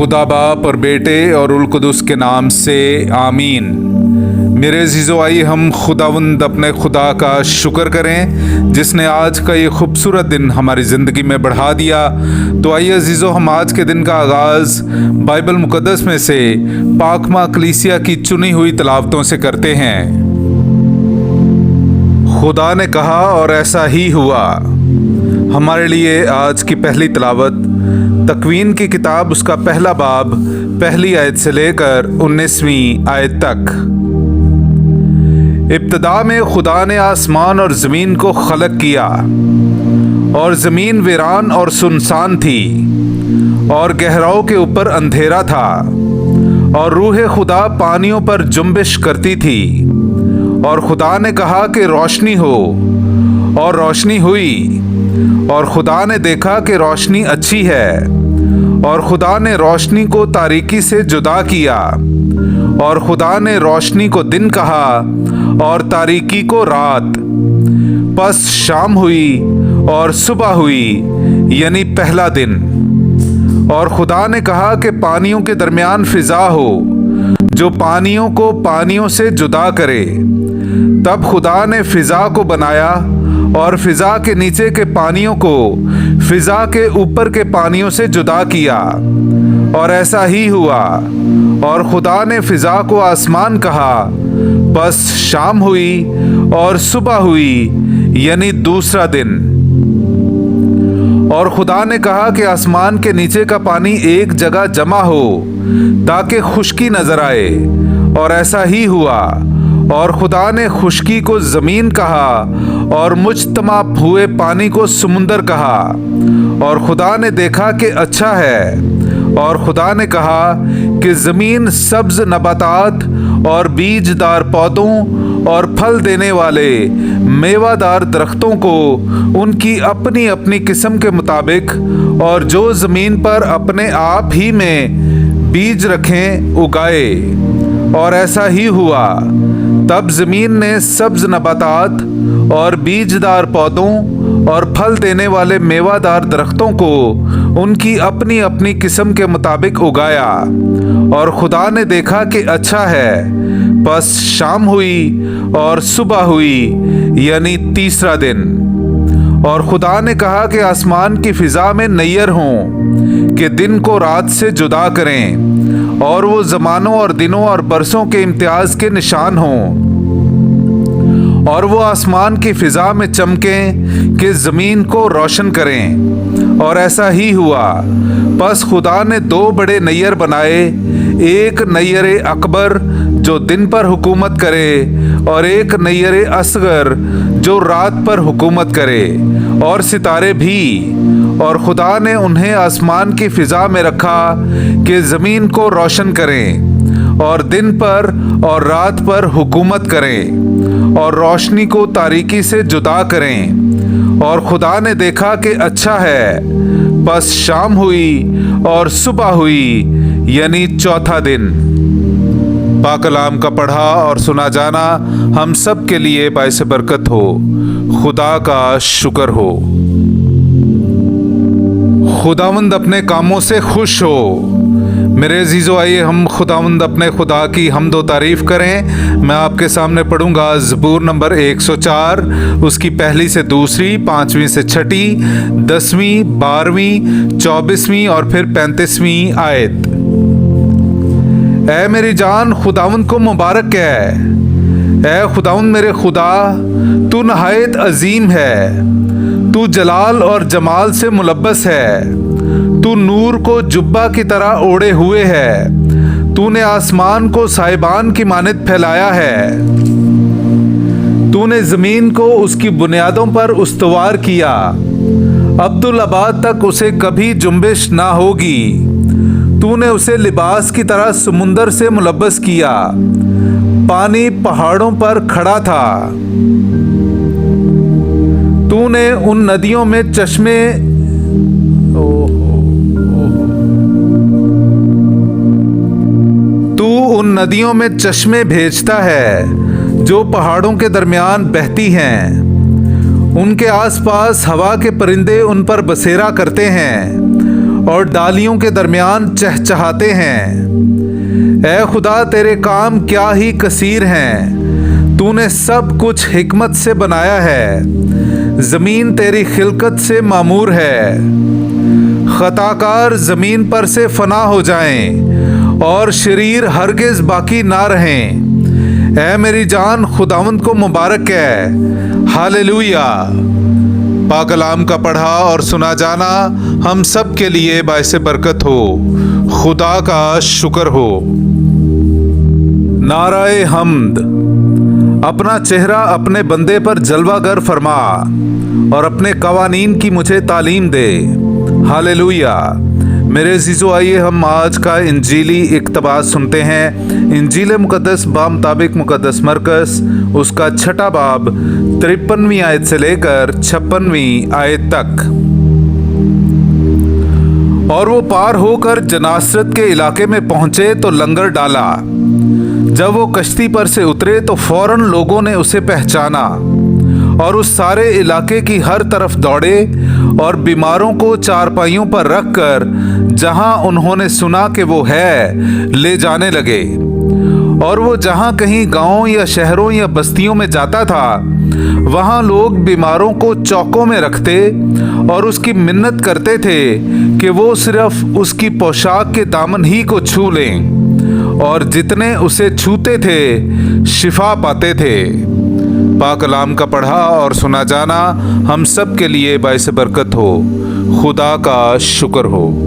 खुदा बाप और बेटे और उल कुदुस के नाम से आमीन। मेरे अज़ीज़ो, आइए हम खुदावंद अपने खुदा का शुक्र करें जिसने आज का ये खूबसूरत दिन हमारी ज़िंदगी में बढ़ा दिया। तो आइए अज़ीज़ो, हम आज के दिन का आगाज़ बाइबल मुक़द्दस में से पाकमा कलीसिया की चुनी हुई तिलावतों से करते हैं। खुदा ने कहा और ऐसा ही हुआ। हमारे लिए आज की पहली तिलावत तकवीन की किताब उसका पहला बाब पहली आयत से लेकर 19वीं आयत तक। इब्तिदा में खुदा ने आसमान और ज़मीन को खलक किया और ज़मीन वीरान और सुनसान थी और गहराओं के ऊपर अंधेरा था और रूह खुदा पानियों पर जुम्बिश करती थी। और खुदा ने कहा कि रोशनी हो, और रोशनी हुई। और खुदा ने देखा कि रोशनी अच्छी है। और खुदा ने रोशनी को तारीकी से जुदा किया। और खुदा ने रोशनी को दिन कहा और तारीकी को रात। बस शाम हुई और सुबह हुई, यानी पहला दिन। और खुदा ने कहा कि पानियों के दरमियान फिजा हो जो पानियों को पानियों से जुदा करे। तब खुदा ने फिजा को बनाया और फिजा के नीचे के पानियों को फिजा के ऊपर के पानियों से जुदा किया। और ऐसा ही हुआ। और खुदा ने फिजा को आसमान कहा। बस शाम हुई और सुबह हुई, यानी दूसरा दिन। और खुदा ने कहा कि आसमान के नीचे का पानी एक जगह जमा हो ताकि खुश्की नजर आए। और ऐसा ही हुआ। और खुदा ने खुश्की को ज़मीन कहा और मुज्तमा हुए पानी को समुंदर कहा। और खुदा ने देखा कि अच्छा है। और खुदा ने कहा कि ज़मीन सब्ज़ नबातात और बीजदार पौधों और फल देने वाले मेवादार दरख्तों को उनकी अपनी अपनी किस्म के मुताबिक, और जो ज़मीन पर अपने आप ही में बीज रखें, उगाए। और ऐसा ही हुआ। तब ज़मीन ने सब्ज़ नबातात और बीजदार पौधों और फल देने वाले मेवादार दरख्तों को उनकी अपनी अपनी किस्म के मुताबिक उगाया। और खुदा ने देखा कि अच्छा है। बस शाम हुई और सुबह हुई, यानी तीसरा दिन। और खुदा ने कहा कि आसमान की फिजा में नैयर हों कि दिन को रात से जुदा करें, और वो ज़मानों और दिनों और बरसों के इम्तियाज़ के निशान हों। और वो आसमान की फिजा में चमकें कि ज़मीन को रोशन करें। और ऐसा ही हुआ। बस खुदा ने दो बड़े नैयर बनाए, एक नैयर अकबर जो दिन पर हुकूमत करे, और एक नैयर असगर जो रात पर हुकूमत करे, और सितारे भी। और खुदा ने उन्हें आसमान की फिजा में रखा कि ज़मीन को रोशन करें और दिन पर और रात पर हुकूमत करें और रोशनी को तारीकी से जुदा करें। और खुदा ने देखा कि अच्छा है। बस शाम हुई और सुबह हुई, यानी चौथा दिन। पाक कलाम का पढ़ा और सुना जाना हम सब के लिए बाइस बरकत हो। खुदा का शुक्र हो। खुदावंद अपने कामों से खुश हो। मेरे अजीज़ो, आइए हम खुदावंद अपने खुदा की हमद व तारीफ़ करें। मैं आपके सामने पढ़ूंगा ज़बूर नंबर 104, उसकी पहली से दूसरी, 5वीं से 6ठी, 10वीं, 12वीं, 24वीं और फिर 35वीं आयत। ऐ मेरी जान, खुदावंद को मुबारक है। ऐ खुदावंद मेरे खुदा, तू नहायत अजीम है। तू जलाल और जमाल से मुलब्बस है। तू नूर को जुब्बा की तरह ओढ़े हुए है। तूने आसमान को साहिबान की मानद फैलाया है। तूने ज़मीन को उसकी बुनियादों पर उस्तवार किया। अब्दुल अबाद तक उसे कभी जुम्बिश ना होगी। तूने उसे लिबास की तरह समुंदर से मुलब्बस किया। पानी पहाड़ों पर खड़ा था। तूने उन नदियों में चश्मे तू उन नदियों में चश्मे भेजता है जो पहाड़ों के दरमियान बहती हैं। उनके आसपास हवा के परिंदे उन पर बसेरा करते हैं और डालियों के दरमियान चहचहाते हैं। ऐ खुदा, तेरे काम क्या ही कसीर हैं। तूने सब कुछ हिकमत से बनाया है। जमीन तेरी खिलकत से मामूर है। खताकार जमीन पर से फना हो जाएं और शरीर हरगिज बाकी ना रहें। ऐ मेरी जान, खुदावंद को मुबारक है। हालेलुया। पाक कलाम का पढ़ा और सुना जाना हम सब के लिए बाइसे बरकत हो। खुदा का शुक्र हो। नाराए हम्द। अपना चेहरा अपने बंदे पर जलवागर फरमा और अपने कवानीन की मुझे तालीम दे। हालेलुया। मेरे अजीजों, आइए हम आज का इंजीली इक्तबास सुनते हैं। इंजील मुकद्दस बामुताबिक मुकद्दस मरकस, उसका 6 बाब 53वीं आयत से लेकर 56वीं आयत तक। और वो पार होकर जनासरत के इलाके में पहुंचे तो लंगर डाला। जब वो कश्ती पर से उतरे तो फौरन लोगों ने उसे पहचाना और उस सारे इलाके की हर तरफ दौड़े और बीमारों को चारपाइयों पर रखकर जहां उन्होंने सुना कि वो है, ले जाने लगे। और वो जहां कहीं गांवों या शहरों या बस्तियों में जाता था, वहां लोग बीमारों को चौकों में रखते और उसकी मिन्नत करते थे कि वो सिर्फ उसकी पोशाक के दामन ही को छू लें, और जितने उसे छूते थे शिफा पाते थे। पाक कलाम का पढ़ा और सुना जाना हम सब के लिए बाइस बरकत हो। खुदा का शुक्र हो।